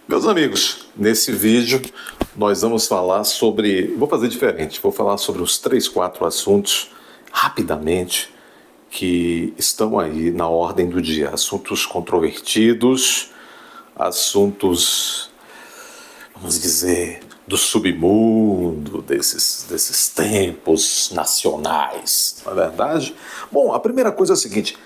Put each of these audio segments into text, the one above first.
Meus amigos, nesse vídeo nós vamos falar sobre. Vou fazer diferente, vou falar sobre os 3, 4 assuntos rapidamente que estão aí na ordem do dia. Assuntos controvertidos, assuntos, vamos dizer, do submundo, desses tempos nacionais, não é verdade? Bom, a primeira coisa é a seguinte: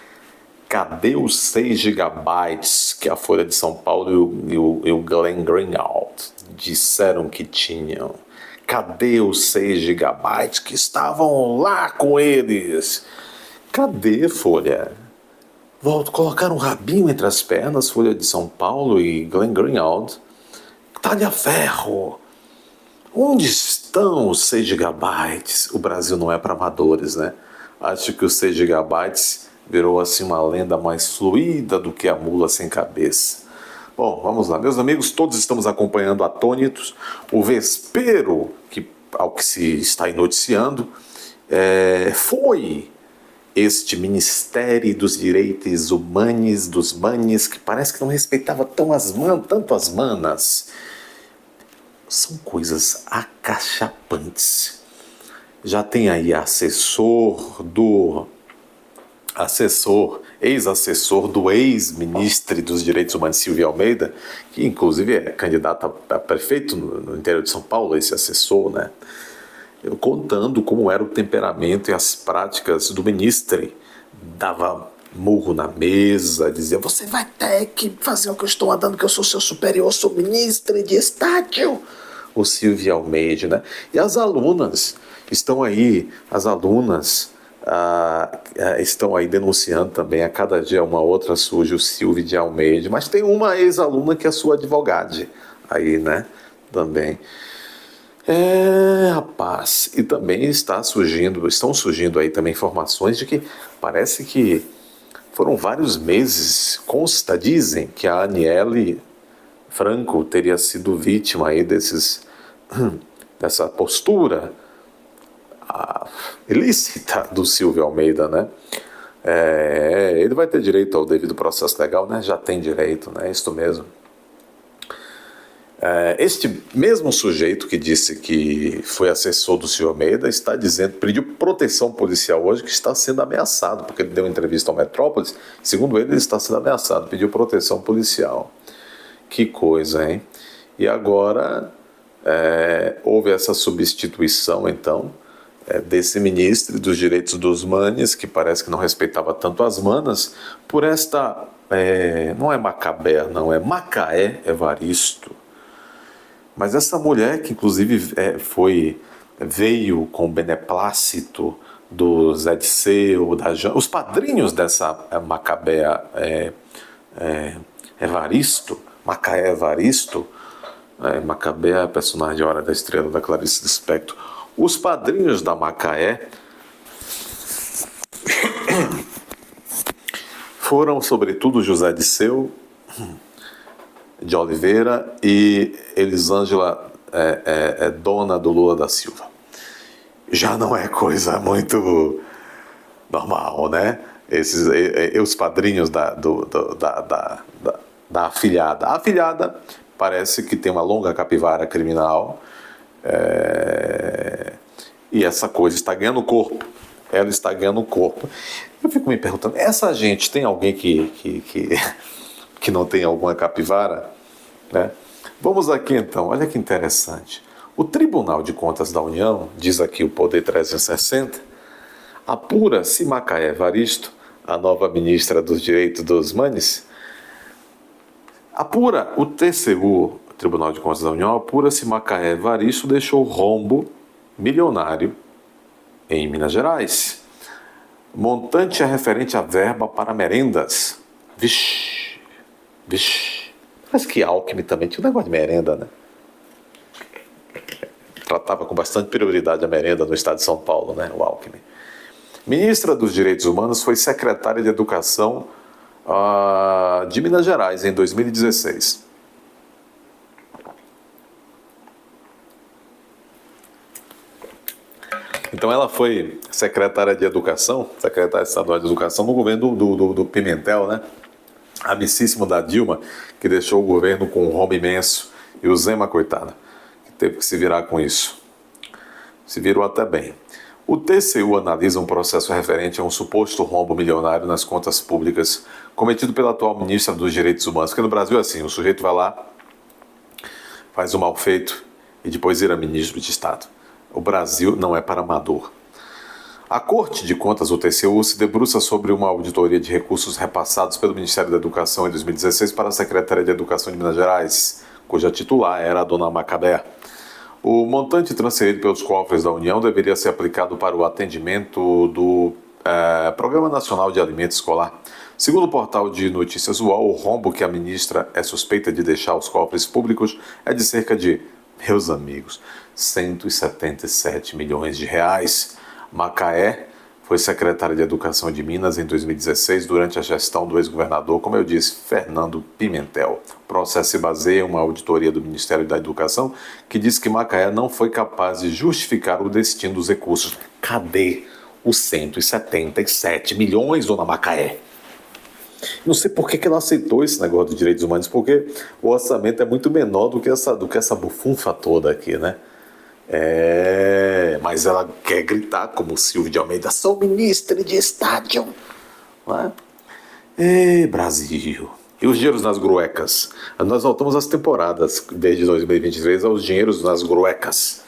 cadê os 6 gigabytes que a Folha de São Paulo e o Glenn Greenwald disseram que tinham? Cadê os 6 gigabytes que estavam lá com eles? Cadê, Folha? Volto, colocaram um rabinho entre as pernas, Folha de São Paulo e Glenn Greenwald. Talha ferro! Onde estão os 6 gigabytes? O Brasil não é para amadores, né? Acho que os 6 gigabytes virou assim uma lenda mais fluida do que a mula sem cabeça. Bom, vamos lá. Meus amigos, todos estamos acompanhando atônitos o vespeiro, que, ao que se está noticiando, foi este Ministério dos Direitos Humanos, dos Manes, que parece que não respeitava tanto as manas. São coisas acachapantes. Já tem aí ex-assessor do ex-ministro dos Direitos Humanos, Silvio Almeida, que inclusive é candidato a prefeito no interior de São Paulo, esse assessor, né? Eu contando como era o temperamento e as práticas do ministro. Dava murro na mesa, dizia: você vai ter que fazer o que eu estou mandando, que eu sou seu superior, sou ministro de Estado. O Silvio Almeida, né? E as alunas estão aí, estão aí denunciando também, a cada dia uma outra surge o Silvio de Almeida, mas tem uma ex-aluna que é sua advogada aí, né? Também. Rapaz, e também estão surgindo aí também informações de que parece que foram vários meses, dizem que a Aniele Franco teria sido vítima aí dessa postura ilícita do Silvio Almeida, né? Ele vai ter direito ao devido processo legal, né? Já tem direito, né? Isso mesmo. Este mesmo sujeito que disse que foi assessor do Silvio Almeida está dizendo, pediu proteção policial hoje, que está sendo ameaçado, porque ele deu uma entrevista ao Metrópolis. Segundo ele está sendo ameaçado, pediu proteção policial. Que coisa, hein? E agora houve essa substituição, então, desse ministro dos Direitos dos Manes, que parece que não respeitava tanto as manas, por esta, não é Macabé, não, é Macaé Evaristo. Mas essa mulher, que inclusive veio com o beneplácito do Zé Disseu, os padrinhos dessa Macabé Evaristo, Macaé Evaristo, Macabé é a personagem de Hora da Estrela da Clarice Lispector. Os padrinhos da Macaé foram, sobretudo, José Disseu de Oliveira e Elisângela, dona do Lula da Silva. Já não é coisa muito normal, né? Os padrinhos da afilhada. A afilhada parece que tem uma longa capivara criminal, e essa coisa está ganhando corpo. Ela está ganhando corpo. Eu fico me perguntando, essa gente tem alguém que não tem alguma capivara, né? Vamos aqui então, olha que interessante. O Tribunal de Contas da União, diz aqui o Poder 360, apura se Macaé Evaristo, a nova ministra dos Direitos dos Manes, apura o TCU, o Tribunal de Contas da União, apura se Macaé Evaristo deixou rombo milionário em Minas Gerais. Montante é referente à verba para merendas. Vixe. Parece que Alckmin também tinha um negócio de merenda, né? Tratava com bastante prioridade a merenda no estado de São Paulo, né? O Alckmin. Ministra dos Direitos Humanos foi secretária de Educação de Minas Gerais em 2016. Então ela foi secretária de Educação, secretária estadual de Educação no governo do Pimentel, né? amicíssimo da Dilma, que deixou o governo com um rombo imenso, e o Zema, coitado, que teve que se virar com isso. Se virou até bem. O TCU analisa um processo referente a um suposto rombo milionário nas contas públicas cometido pela atual ministra dos Direitos Humanos, porque no Brasil é assim, o sujeito vai lá, faz o mal feito e depois vira ministro de Estado. O Brasil não é para amador. A Corte de Contas, o TCU, se debruça sobre uma auditoria de recursos repassados pelo Ministério da Educação em 2016 para a Secretaria de Educação de Minas Gerais, cuja titular era a dona Macabé. O montante transferido pelos cofres da União deveria ser aplicado para o atendimento do Programa Nacional de Alimento Escolar. Segundo o portal de notícias UOL, o rombo que a ministra é suspeita de deixar aos cofres públicos é de cerca de, meus amigos, 177 milhões de reais. Macaé foi secretária de Educação de Minas em 2016 durante a gestão do ex-governador, como eu disse, Fernando Pimentel. O processo se baseia em uma auditoria do Ministério da Educação que diz que Macaé não foi capaz de justificar o destino dos recursos. Cadê os 177 milhões, dona Macaé? Não sei por que ela aceitou esse negócio dos direitos humanos, porque o orçamento é muito menor do que essa bufunfa toda aqui, né? Mas ela quer gritar como Silvio de Almeida, sou ministra de Estado. Não é? Brasil. E os dinheiros nas gruecas? Nós voltamos às temporadas, desde 2023, aos dinheiros nas gruecas.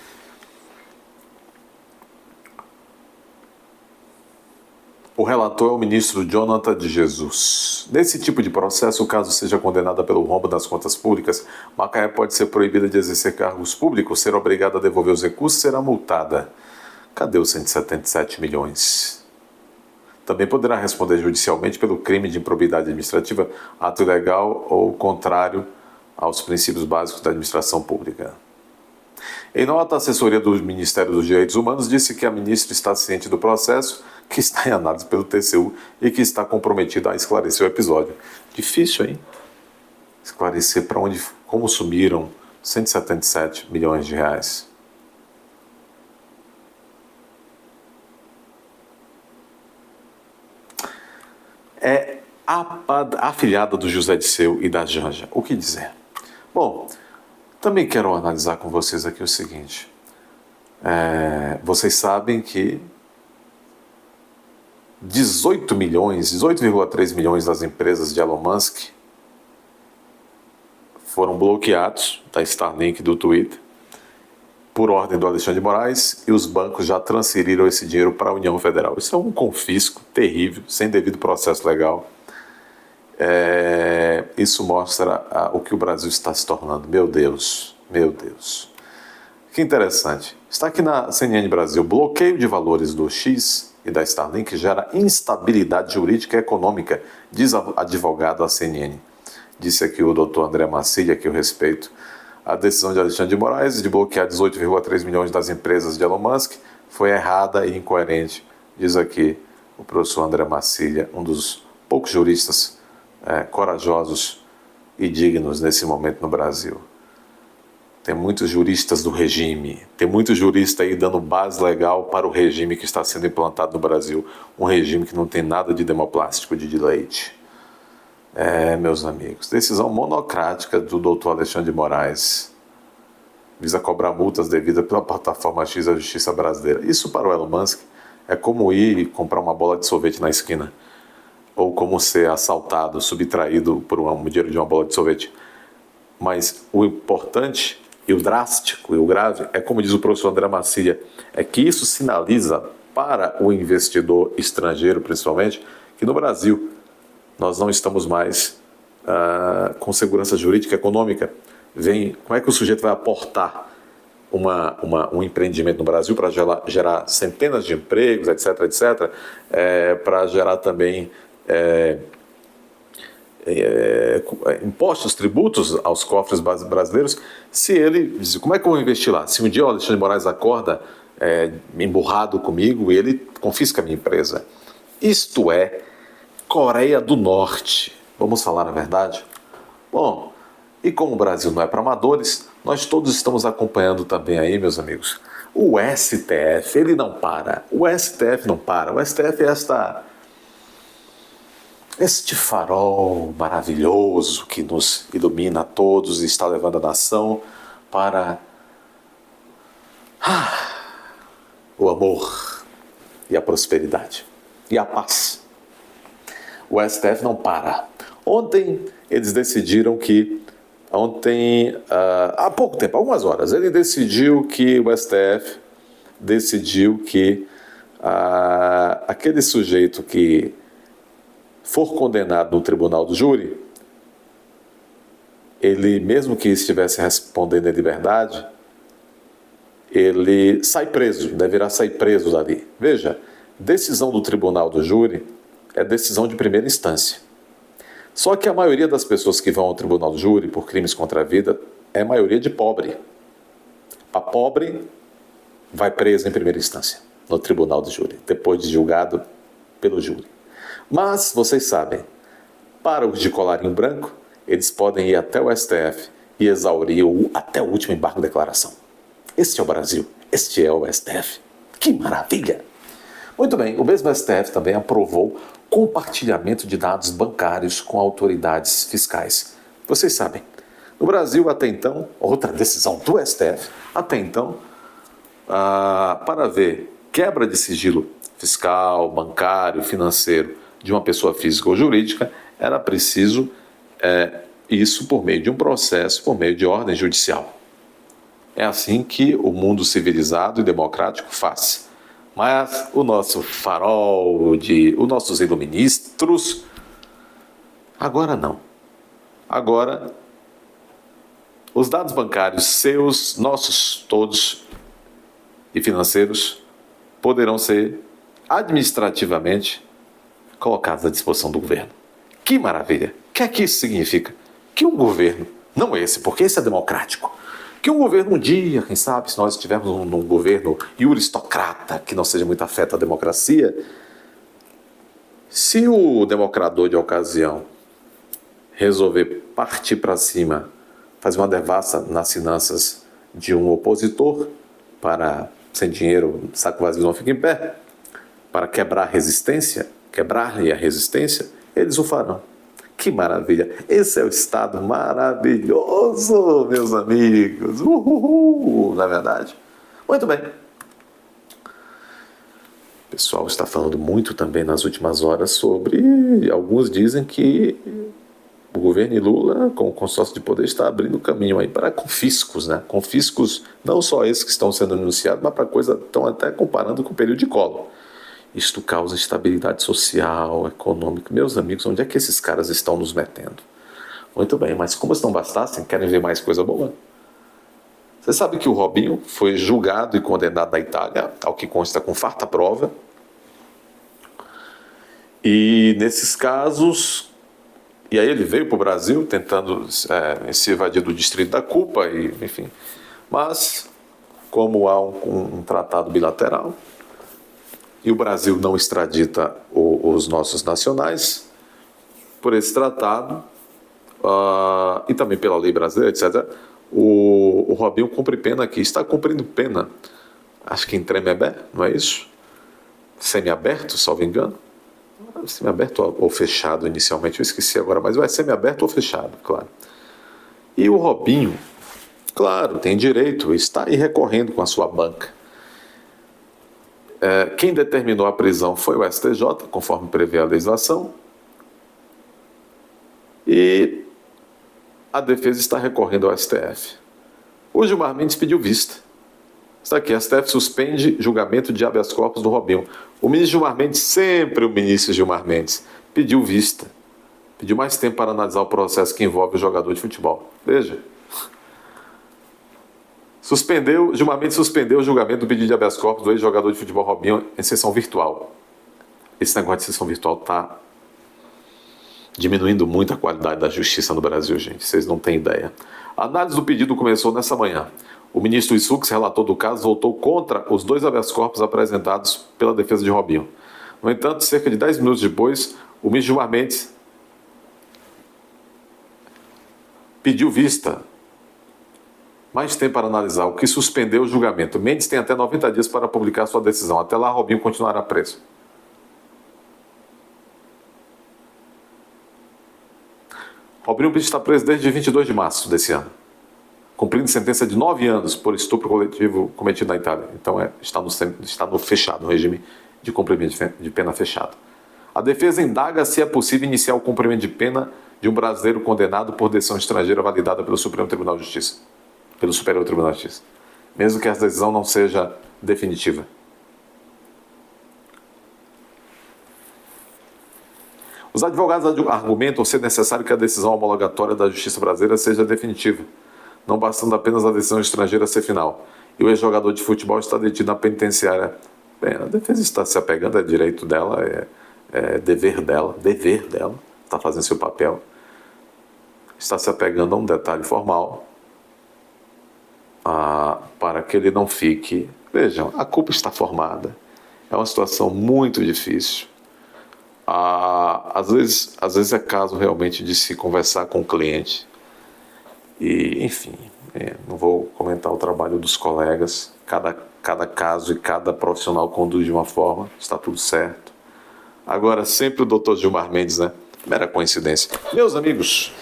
O relator é o ministro Jonathan de Jesus. Nesse tipo de processo, caso seja condenada pelo rombo das contas públicas, Macaé pode ser proibida de exercer cargos públicos, ser obrigada a devolver os recursos e será multada. Cadê os 177 milhões? Também poderá responder judicialmente pelo crime de improbidade administrativa, ato ilegal ou contrário aos princípios básicos da administração pública. Em nota, a assessoria do Ministério dos Direitos Humanos disse que a ministra está ciente do processo, que está em análise pelo TCU e que está comprometida a esclarecer o episódio. Difícil, hein? Esclarecer como sumiram 177 milhões de reais. É afilhada do José Disseu e da Janja. O que dizer? Bom, também quero analisar com vocês aqui o seguinte. Vocês sabem que 18,3 milhões das empresas de Elon Musk foram bloqueados da Starlink do Twitter por ordem do Alexandre de Moraes e os bancos já transferiram esse dinheiro para a União Federal. Isso é um confisco terrível, sem devido processo legal. Isso mostra o que o Brasil está se tornando. Meu Deus, meu Deus. Que interessante. Está aqui na CNN Brasil. Bloqueio de valores do X e da Starlink gera instabilidade jurídica e econômica, diz advogado à CNN. Disse aqui o doutor André Marcília, que eu respeito. A decisão de Alexandre de Moraes de bloquear 18,3 milhões das empresas de Elon Musk foi errada e incoerente, diz aqui o professor André Marcília, um dos poucos juristas corajosos e dignos nesse momento no Brasil. Tem muitos juristas do regime, tem muito jurista aí dando base legal para o regime que está sendo implantado no Brasil, um regime que não tem nada de demoplástico, de leite. Meus amigos, decisão monocrática do doutor Alexandre de Moraes visa cobrar multas devidas pela plataforma X da Justiça Brasileira. Isso para o Elon Musk é como ir e comprar uma bola de sorvete na esquina, ou como ser assaltado, subtraído por um dinheiro de uma bola de sorvete. Mas o importante e o drástico e o grave é, como diz o professor André Marcília, é que isso sinaliza para o investidor estrangeiro, principalmente, que no Brasil nós não estamos mais com segurança jurídica e econômica. Como é que o sujeito vai aportar um empreendimento no Brasil para gerar centenas de empregos, etc., etc., para gerar também impostos, tributos aos cofres brasileiros, se ele diz, como é que eu vou investir lá? Se um dia o Alexandre de Moraes acorda emburrado comigo e ele confisca a minha empresa. Isto é Coreia do Norte. Vamos falar a verdade? Bom, e como o Brasil não é para amadores, nós todos estamos acompanhando também aí, meus amigos, o STF, ele não para. O STF não para. O STF é este farol maravilhoso que nos ilumina a todos e está levando a nação para o amor e a prosperidade e a paz. O STF não para. Ontem eles decidiram que, há pouco tempo, algumas horas, ele decidiu que o STF decidiu que aquele sujeito que for condenado no tribunal do júri, ele, mesmo que estivesse respondendo em liberdade, ele sai preso, deverá sair preso dali. Veja, decisão do tribunal do júri é decisão de primeira instância. Só que a maioria das pessoas que vão ao tribunal do júri por crimes contra a vida é a maioria de pobre. A pobre vai preso em primeira instância, no tribunal do júri, depois de julgado pelo júri. Mas, vocês sabem, para os de colarinho branco, eles podem ir até o STF e exaurir até o último embargo de declaração. Este é o Brasil, este é o STF. Que maravilha! Muito bem, o mesmo STF também aprovou compartilhamento de dados bancários com autoridades fiscais. Vocês sabem, no Brasil, até então, outra decisão do STF, até então, para ver quebra de sigilo fiscal, bancário, financeiro de uma pessoa física ou jurídica, era preciso isso por meio de um processo, por meio de ordem judicial. É assim que o mundo civilizado e democrático faz. Mas o nosso farol, os nossos iluministros, agora não. Agora, os dados bancários seus, nossos todos e financeiros, poderão ser administrativamente colocados à disposição do governo. Que maravilha! O que é que isso significa? Que um governo, não esse, porque esse é democrático, que um governo um dia, quem sabe, se nós estivermos num governo aristocrata, que não seja muito afeto à democracia, se o democrador de ocasião resolver partir para cima, fazer uma devassa nas finanças de um opositor, para, sem dinheiro, saco vazio não fica em pé, para quebrar a resistência, quebrar-lhe a resistência, eles o farão. Que maravilha! Esse é o Estado maravilhoso, meus amigos! Uhul! Não é verdade? Muito bem. O pessoal está falando muito também nas últimas horas sobre... Alguns dizem que o governo Lula, com o consórcio de poder, está abrindo caminho aí para confiscos, né? Confiscos, não só esses que estão sendo anunciados, mas para coisa, estão até comparando com o período de Collor. Isto causa instabilidade social, econômica. Meus amigos, onde é que esses caras estão nos metendo? Muito bem, mas como se não bastassem, querem ver mais coisa boa? Você sabe que o Robinho foi julgado e condenado na Itália, ao que consta com farta prova. E nesses casos... E aí ele veio para o Brasil tentando se evadir do distrito da culpa, e, enfim. Mas, como há um tratado bilateral... e o Brasil não extradita os nossos nacionais, por esse tratado, e também pela lei brasileira, etc., o Robinho cumpre pena aqui, está cumprindo pena, acho que em Tremembé, não é isso? Semiaberto, salvo engano. Semiaberto ou fechado inicialmente, eu esqueci agora, mas vai semiaberto ou fechado, claro. E o Robinho, claro, tem direito, está aí recorrendo com a sua banca. Quem determinou a prisão foi o STJ, conforme prevê a legislação, e a defesa está recorrendo ao STF. O Gilmar Mendes pediu vista. Está aqui, STF suspende julgamento de habeas corpus do Robinho. O ministro Gilmar Mendes, sempre o ministro Gilmar Mendes, pediu vista. Pediu mais tempo para analisar o processo que envolve o jogador de futebol. Veja. Gilmar Mendes suspendeu o julgamento do pedido de habeas corpus do ex-jogador de futebol Robinho em sessão virtual. Esse negócio de sessão virtual está diminuindo muito a qualidade da justiça no Brasil, gente. Vocês não têm ideia. A análise do pedido começou nessa manhã. O ministro Issux, relator do caso, votou contra os 2 habeas corpus apresentados pela defesa de Robinho. No entanto, cerca de 10 minutos depois, o ministro Gilmar Mendes pediu vista, mais tempo para analisar, o que suspendeu o julgamento. Mendes tem até 90 dias para publicar sua decisão. Até lá, Robinho continuará preso. Robinho Pinto está preso desde 22 de março desse ano, cumprindo sentença de 9 anos por estupro coletivo cometido na Itália. Então está no fechado, no regime de cumprimento de pena fechado. A defesa indaga se é possível iniciar o cumprimento de pena de um brasileiro condenado por decisão estrangeira validada pelo Supremo Tribunal de Justiça, pelo Superior Tribunal de Justiça, mesmo que essa decisão não seja definitiva. Os advogados argumentam ser necessário que a decisão homologatória da Justiça brasileira seja definitiva, não bastando apenas a decisão estrangeira ser final. E o ex-jogador de futebol está detido na penitenciária. Bem, a defesa está se apegando, é direito dela, é dever dela, está fazendo seu papel. Está se apegando a um detalhe formal para que ele não fique... Vejam, a culpa está formada. É uma situação muito difícil. Às vezes é caso realmente de se conversar com o cliente. E, enfim, não vou comentar o trabalho dos colegas. Cada caso e cada profissional conduz de uma forma, está tudo certo. Agora, sempre o Dr. Gilmar Mendes, né? Mera coincidência. Meus amigos,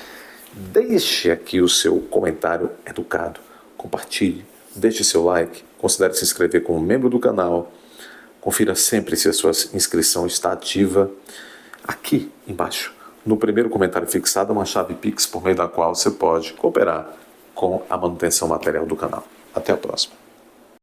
deixe aqui o seu comentário educado, compartilhe, deixe seu like, considere se inscrever como membro do canal, confira sempre se a sua inscrição está ativa. Aqui embaixo, no primeiro comentário fixado, uma chave Pix por meio da qual você pode cooperar com a manutenção material do canal. Até a próxima.